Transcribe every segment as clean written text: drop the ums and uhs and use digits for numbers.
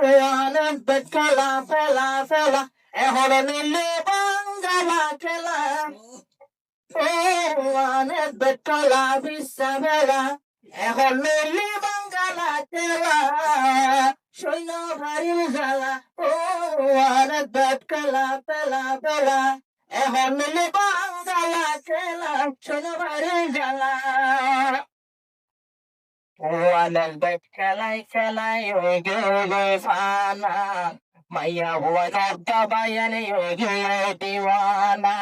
অনেক খেলা ফেলা ফেলা এখন নীলি বাঙ্গালা খেলা অনেক খেলা বিশ্বা ফেলা এখন নীলি বাঙ্গালা খেলা সৈন্য ভারীর জ্বালা অনেক খেলা ফেলা ফেলা এখন নীলি বাঙ্গালা খেলা সৈন্য ভারীর জ্বালা অনেক খেলাই খেলাই ওই গেলে ফানা মাইয়া হুয়া দাবায়ানে ওই গেলে দিওয়ানা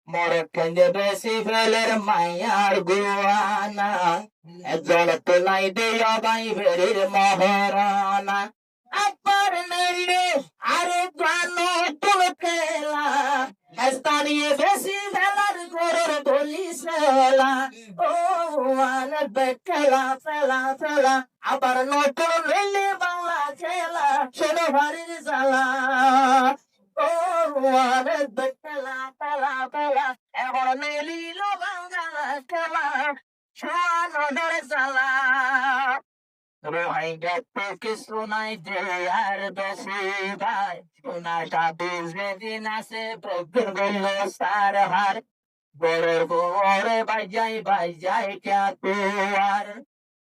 মোরে কেঁদে বেশি ফেলের মাইয়ার গুয়ানা একজন তোলাই দিও বাই বেরির মহরানা আবার নেলে আরে গানো তুল খেলা স্থানীয় বেশি ফেলার ঘরের বলি সেলা অনেক খেলা ফেলা ফেলা আবার নতুন রেলে বাংলা খেলা শোনো ভারীর জ্বালা অনেক খেলা ফেলা ফেলা এখন মিলিল বাংলা খেলা শোনোদের জ্বালা রোহিঙ্গা তো কিছু নাই যে আর বেশি ভাই সোনাটা বুঝে দিন আছে প্রভুর গেল সার হার বড়ের বড়ে বাজাই ক্যা তুয়ার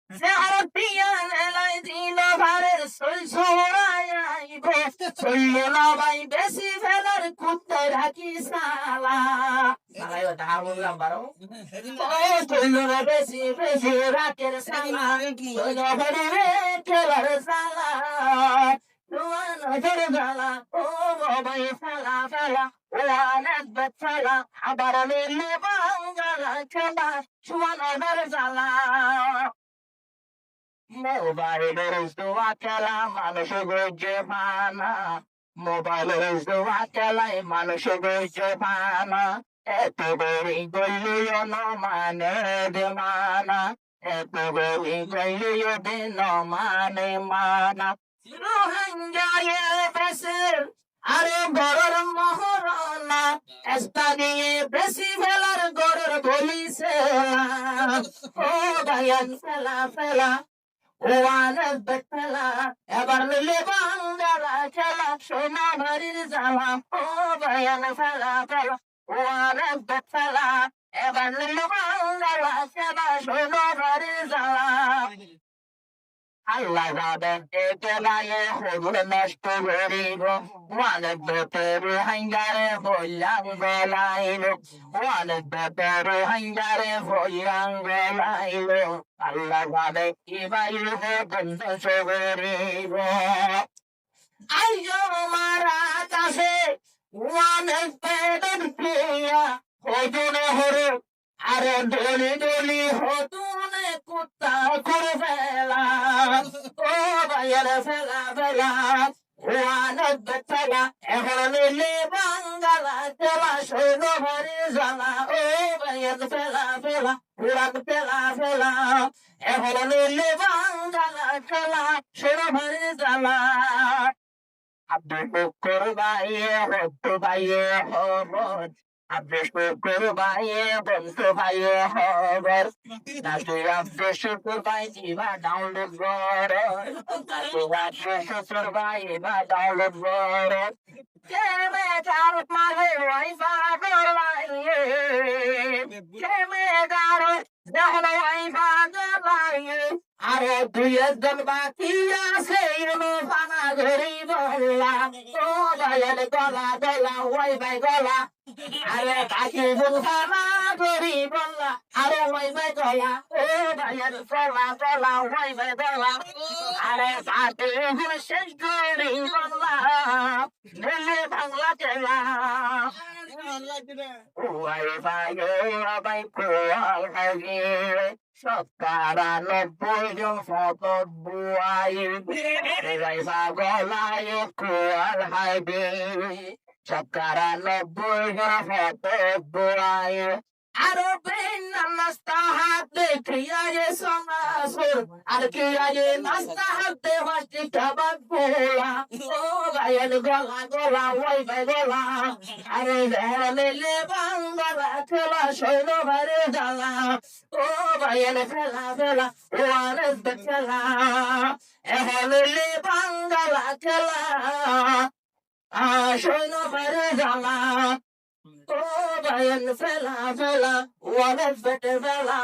যার পিয়া লাই দিল ভারের সই সোড়াইব সইল না ভাই বেশি ফেলার কুত্তে রাখি সালা সালাইও টাকা বললাম বারো সইল না বেশি বেশি রাখের সালা সইল ভরে খেলার সালা নজর জ্বালা ও ভাই ফেলা ফেলা অনেক ফেলা আবার মিলে বাঙ্গালা খেলা সুয়ানোদের জ্বালা মোবাইলের জোয়া খেলা মানুষ গজে পানা মোবাইলের জোয়া খেলায় মানুষ গজে পানা এত বড়ি গলিও ন মানে দে মানা এত বড়ি গলিও দে ন মানে মানা রোহিঙ্গায়ে বেসের আরে গরর মহরনা স্থানীয় বেশি ফেলার গরর বলিছে ও গায়ন ফেলা ফেলা অনেক খেলা এবার মিলে বাঙ্গালা খেলা সোনা ভারীর জ্বালা ও গায়ন ফেলা ফেলা অনেক খেলা এবার মিলে বাঙ্গালা খেলা সোনা ভারীর জ্বালা আল্লাহ যাবেন একেলায় হগুল নষ্ট করিব অনেক বেপের হাঙ্গারে হইলাম গলাইল অনেক বেপের হাঙ্গারে হইলাম গলাইল আল্লাহ যাবে কি বাইল বন্ধ করিব আইজো মারা কাছে অনেক পেটের প্রিয়া হজনে হরে আরে দলি দলি হতুনে কুত্তা করে ফেলা ও ভাইয়ের ফেলা ফেলা অনেক ফেলা এখন মিলে বাঙ্গালা খেলা সৈন্য ভারী জ্বালা ও ভাইয়ের ফেলা ফেলা পুরান ফেলা ফেলা এখন মিলে বাঙ্গালা খেলা সৈন্য ভারী জ্বালা আব্দুল বকর ভাইয়ে হতো ভাইয়ে হবত আব্দুল বকর ভাইয়ে বন্ধু ভাইয়ে হবর নাকি আব্দুল শুকুর ভাই দিবা ডাউনলোড করে আব্দুল শুকুর ভাই বা ডাউনলোড করে কেমে চার মারে ওয়াইফা গলাইয়ে কেমে গারো দেখো ওয়াইফা গলাইয়ে আরে দুই একজন বাকি আছে ফানা ধরি বললা ও গায়ের গলা গলা ওই ভাই গলা আরে কাকি ফানা ধরি বললা আরে ওই ভাই গলা ও গায়ের গলা গলা ওই ভাই গলা আরে কাকি শেষ করি বললা ঢেলে বাংলা চেলা ওই ভাই ভাই কোয়াল হাগি সকারা নব্বই জন ফটক বুয়াই রাইফা গলায় কোয়াল হাইবে সকারা নব্বই জন ফটক বুয়াই আরো বেন নাস্তা হাতে ক্রিয়ায়ে সমাসুর আর ক্রিয়ায়ে নাস্তা হাতে হস্তি খাবার পোলা ও ভাইয়ের গলা গলা ওই ভাই গলা আরে হেলে বাঙ্গালা খেলা সৈন্য ভাইরে জ্বালা ও ভাইয়ের খেলা খেলা ও আরেস খেলা হেলে বাঙ্গালা খেলা সৈন্য ভাইরে জ্বালা ও ভাইয়ের ফেলা ফেলা ও আরেস বেলা